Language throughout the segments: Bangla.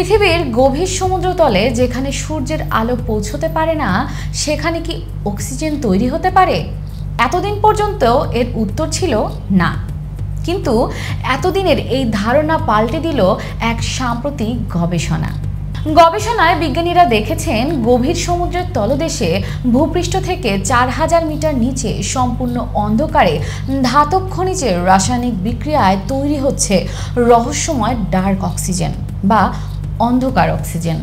পৃথিবীর গভীর সমুদ্রতলে যেখানে সূর্যের আলো পৌঁছতে পারে না, সেখানে কি অক্সিজেন তৈরি হতে পারে? এতদিন পর্যন্ত এর উত্তর ছিল না। কিন্তু এতদিনের এই ধারণা পাল্টে দিল এক সাম্প্রতিক গবেষণায় বিজ্ঞানীরা দেখেছেন গভীর সমুদ্রের তলদেশে ভূপৃষ্ঠ থেকে 4000 মিটার নিচে সম্পূর্ণ অন্ধকারে ধাতব খনিজের রাসায়নিক বিক্রিয়ায় তৈরি হচ্ছে রহস্যময় ডার্ক অক্সিজেন বা অন্ধকার অক্সিজেন।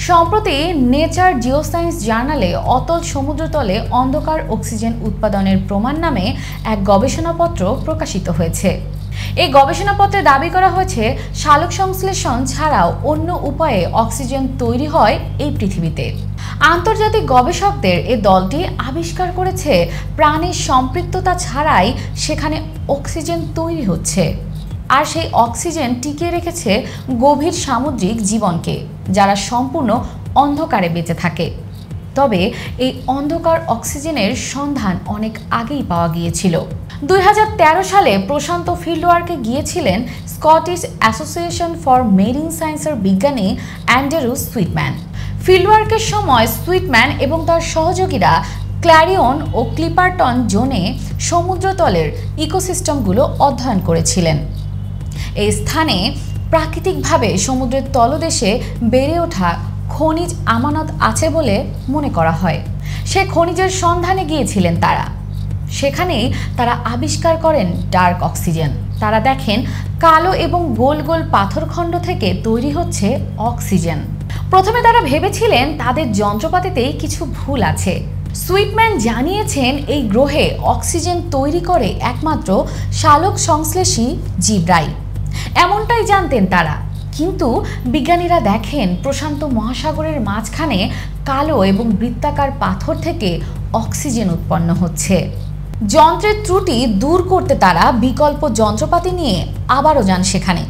সম্প্রতি নেচার জিওসায়েন্স জার্নালে অতল সমুদ্রতলে অন্ধকার অক্সিজেন উৎপাদনের প্রমাণ নামে এক গবেষণাপত্র প্রকাশিত হয়েছে। এই গবেষণাপত্রে দাবি করা হয়েছে সালোক সংশ্লেষণ ছাড়াও অন্য উপায়ে অক্সিজেন তৈরি হয় এই পৃথিবীতে। আন্তর্জাতিক গবেষকদের এই দলটি আবিষ্কার করেছে প্রাণীর সম্পৃক্ততা ছাড়াই সেখানে অক্সিজেন তৈরি হচ্ছে, আর সেই অক্সিজেন টিকিয়ে রেখেছে গভীর সামুদ্রিক জীবনকে, যারা সম্পূর্ণ অন্ধকারে বেঁচে থাকে। তবে এই অন্ধকার অক্সিজেনের সন্ধান অনেক আগেই পাওয়া গিয়েছিল। 2013 সালে প্রশান্ত ফিল্ডওয়ার্কে গিয়েছিলেন স্কটিশ অ্যাসোসিয়েশন ফর মেরিন সায়েন্সের বিজ্ঞানী অ্যান্ড্রু সুইটম্যান। ফিল্ডওয়ার্কের সময় সুইটম্যান এবং তার সহযোগীরা ক্ল্যারিয়ন ও ক্লিপারটন জোনে সমুদ্রতলের ইকোসিস্টেমগুলো অধ্যয়ন করেছিলেন। এই স্থানে প্রাকৃতিকভাবে সমুদ্রের তলদেশে বেড়ে ওঠা খনিজ আমানত আছে বলে মনে করা হয়। সে খনিজের সন্ধানে গিয়েছিলেন তারা। সেখানেই তারা আবিষ্কার করেন ডার্ক অক্সিজেন। তারা দেখেন কালো এবং গোল গোল পাথরখণ্ড থেকে তৈরি হচ্ছে অক্সিজেন। প্রথমে তারা ভেবেছিলেন তাদের যন্ত্রপাতিতেই কিছু ভুল আছে। সুইটম্যান জানিয়েছেন এই গ্রহে অক্সিজেন তৈরি করে একমাত্র সালোক সংশ্লেষী জীবরাই, এমনটাই জানতেন তারা। কিন্তু বিজ্ঞানীরা দেখেন প্রশান্ত মহাসাগরের মাঝখানে কালো এবং বৃত্তাকার পাথর থেকে অক্সিজেন উৎপন্ন হচ্ছে। যন্ত্রের ত্রুটি দূর করতে তারা বিকল্প যন্ত্রপাতি নিয়ে আবারও যান সেখানে।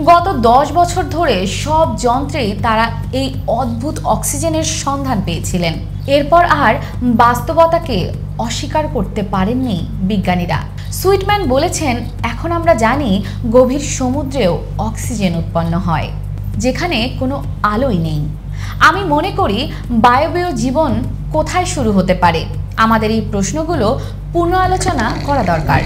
গত 10 বছর ধরে সব যন্ত্রেই তারা এই অদ্ভুত অক্সিজেনের সন্ধান পেয়েছিলেন। এরপর আর বাস্তবতাকে অস্বীকার করতে পারেননি বিজ্ঞানীরা। সুইটম্যান বলেছেন, এখন আমরা জানি গভীর সমুদ্রেও অক্সিজেন উৎপন্ন হয়, যেখানে কোনো আলোই নেই। আমি মনে করি বায়বীয় জীবন কোথায় শুরু হতে পারে? আমাদের এই প্রশ্নগুলো পুনঃ আলোচনা করা দরকার।